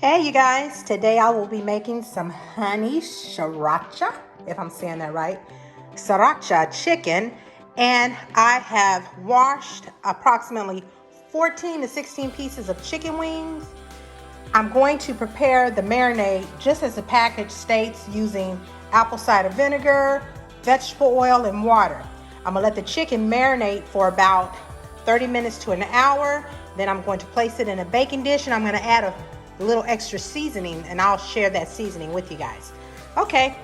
Hey you guys, today I will be making some honey sriracha, if I'm saying that right, sriracha chicken, and I have washed approximately 14 to 16 pieces of chicken wings. I'm going to prepare the marinade just as the package states, using apple cider vinegar, vegetable oil, and water. I'm gonna let the chicken marinate for about 30 minutes to an hour. Then I'm going to place it in a baking dish, and I'm gonna add a little extra seasoning, and I'll share that seasoning with you guys. Okay,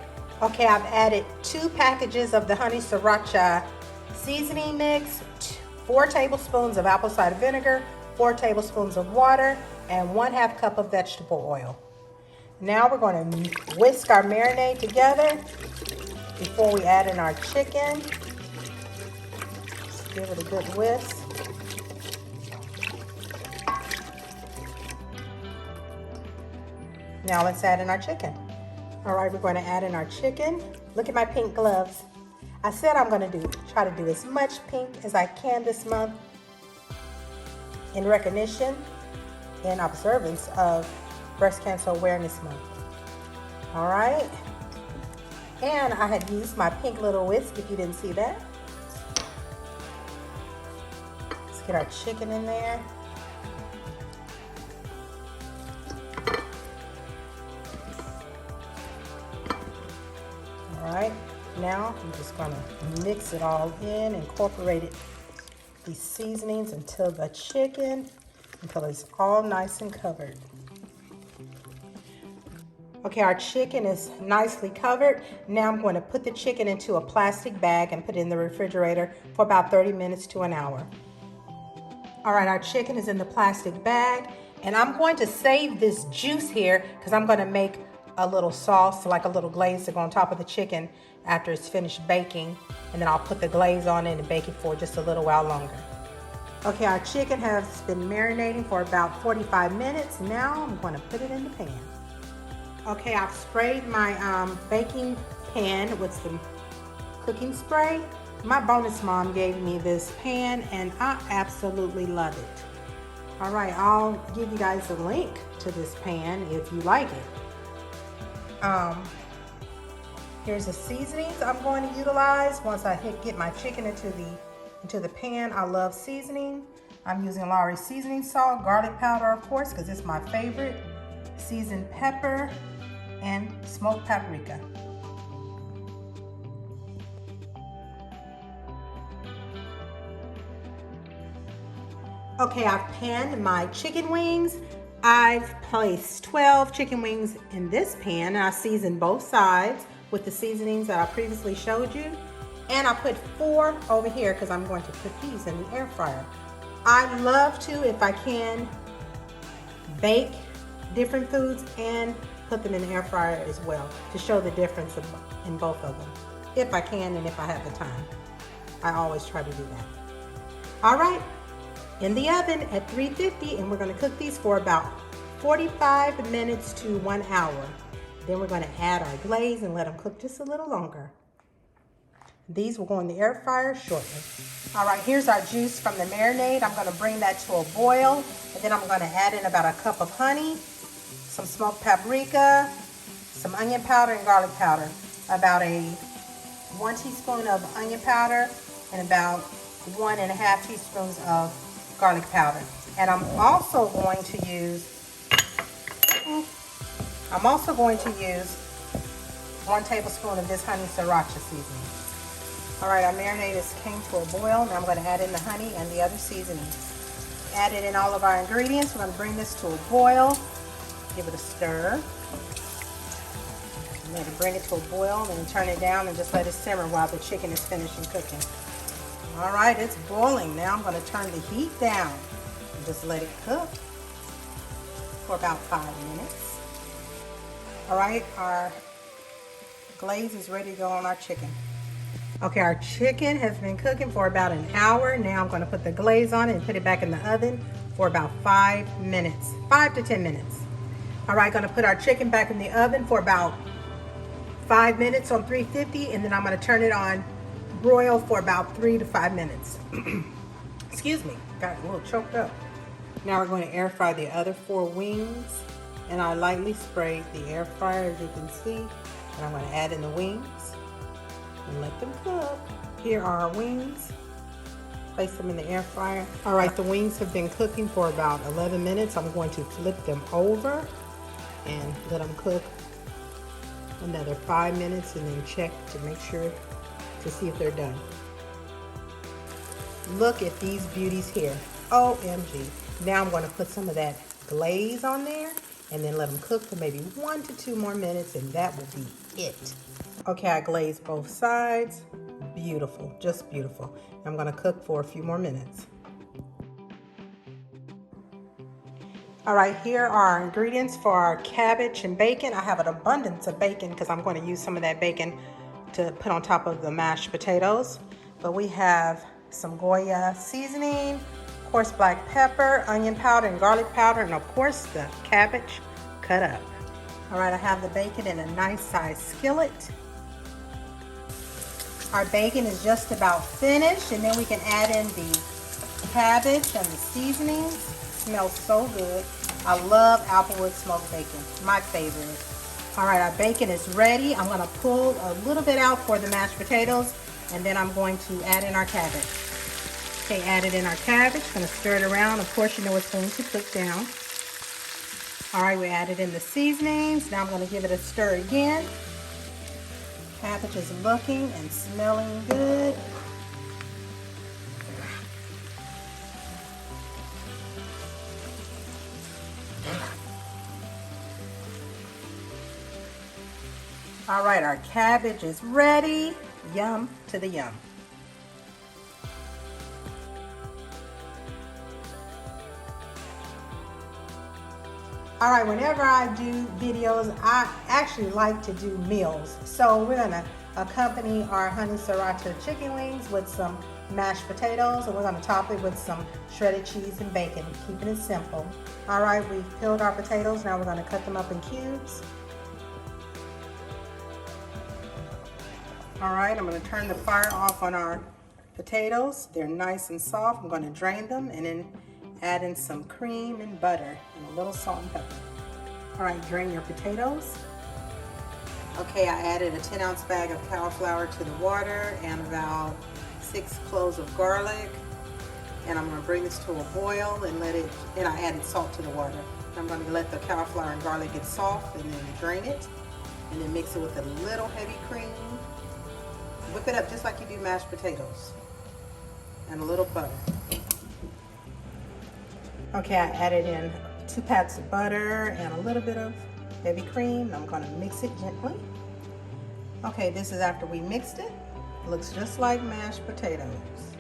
I've added 2 packages of the Honey Sriracha seasoning mix, 4 tablespoons of apple cider vinegar, 4 tablespoons of water, and 1/2 cup of vegetable oil. Now we're going to whisk our marinade together before we add in our chicken. Just give it a good whisk. Now let's add in our chicken. All right, we're going to add in our chicken. Look at my pink gloves. I said I'm going to try to do as much pink as I can this month in recognition and observance of Breast Cancer Awareness Month. All right, and I had used my pink little whisk if you didn't see that. Let's get our chicken in there. All right, now I'm just gonna mix it all in, incorporate these seasonings until it's all nice and covered. Okay, our chicken is nicely covered. Now I'm going to put the chicken into a plastic bag and put it in the refrigerator for about 30 minutes to an hour. All right, our chicken is in the plastic bag, and I'm going to save this juice here because I'm going to make a little sauce, like a little glaze to go on top of the chicken after it's finished baking, and then I'll put the glaze on it and bake it for just a little while longer. Okay, our chicken has been marinating for about 45 minutes. Now I'm going to put it in the pan. Okay, I've sprayed my baking pan with some cooking spray. My bonus mom gave me this pan, and I absolutely love it. All right, I'll give you guys a link to this pan if you like it. Here's the seasonings I'm going to utilize once I get my chicken into the pan. I love seasoning. I'm using Lowry seasoning salt, garlic powder, of course, because it's my favorite, seasoned pepper, and smoked paprika. Okay, I've panned my chicken wings. I've placed 12 chicken wings in this pan, and I seasoned both sides with the seasonings that I previously showed you. And I put 4 over here because I'm going to put these in the air fryer. I love to, if I can, bake different foods and put them in the air fryer as well to show the difference in both of them. If I can and if I have the time. I always try to do that. All right. In the oven at 350, and we're going to cook these for about 45 minutes to 1 hour. Then we're going to add our glaze and let them cook just a little longer. These will go in the air fryer shortly. All right, here's our juice from the marinade. I'm going to bring that to a boil, and then I'm going to add in about a cup of honey, some smoked paprika, some onion powder and garlic powder, about 1 teaspoon of onion powder, and about 1.5 teaspoons of garlic powder. And I'm also going to use 1 tablespoon of this Honey Sriracha seasoning. All right, our marinade came to a boil. Now I'm going to add in the honey and the other seasonings. Added in all of our ingredients. We're going to bring this to a boil. Give it a stir. I'm going to bring it to a boil and then turn it down and just let it simmer while the chicken is finishing cooking. All right, it's boiling. Now I'm going to turn the heat down and just let it cook for about 5 minutes. All right, our glaze is ready to go on our chicken. Okay, our chicken has been cooking for about an hour. Now I'm going to put the glaze on it and put it back in the oven for about 5 minutes, 5 to 10 minutes. All right, going to put our chicken back in the oven for about 5 minutes on 350, and then I'm going to turn it on broil for about 3 to 5 minutes. Excuse me, got a little choked up. Now we're going to air fry the other 4 wings. And I lightly sprayed the air fryer, as you can see. And I'm going to add in the wings and let them cook. Here are our wings. Place them in the air fryer. All right, the wings have been cooking for about 11 minutes. I'm going to flip them over and let them cook another 5 minutes and then check to make sure to see if they're done. Look at these beauties here. OMG. Now I'm going to put some of that glaze on there and then let them cook for maybe 1 to 2 more minutes, and that will be it. Okay, I glazed both sides. Beautiful, just beautiful. I'm going to cook for a few more minutes. All right, here are our ingredients for our cabbage and bacon. I have an abundance of bacon because I'm going to use some of that bacon to put on top of the mashed potatoes. But we have some Goya seasoning, of course black pepper, onion powder, and garlic powder, and of course the cabbage cut up. All right, I have the bacon in a nice size skillet. Our bacon is just about finished, and then we can add in the cabbage and the seasonings. It smells so good. I love Applewood smoked bacon, my favorite. All right, our bacon is ready. I'm gonna pull a little bit out for the mashed potatoes, and then I'm going to add in our cabbage. Okay, added in our cabbage, gonna stir it around. Of course, you know it's going to cook down. All right, we added in the seasonings. Now I'm gonna give it a stir again. Cabbage is looking and smelling good. All right, our cabbage is ready. Yum to the yum. All right, whenever I do videos, I actually like to do meals. So we're gonna accompany our Honey Sriracha chicken wings with some mashed potatoes, and we're gonna top it with some shredded cheese and bacon, keeping it simple. All right, we've peeled our potatoes. Now we're gonna cut them up in cubes. All right, I'm gonna turn the fire off on our potatoes. They're nice and soft. I'm gonna drain them and then add in some cream and butter and a little salt and pepper. All right, drain your potatoes. Okay, I added a 10-ounce bag of cauliflower to the water and about 6 cloves of garlic. And I'm gonna bring this to a boil and I added salt to the water. I'm gonna let the cauliflower and garlic get soft and then drain it. And then mix it with a little heavy cream. Whip it up just like you do mashed potatoes. And a little butter. Okay, I added in 2 pats of butter and a little bit of heavy cream. I'm gonna mix it gently. Okay, this is after we mixed it. It looks just like mashed potatoes.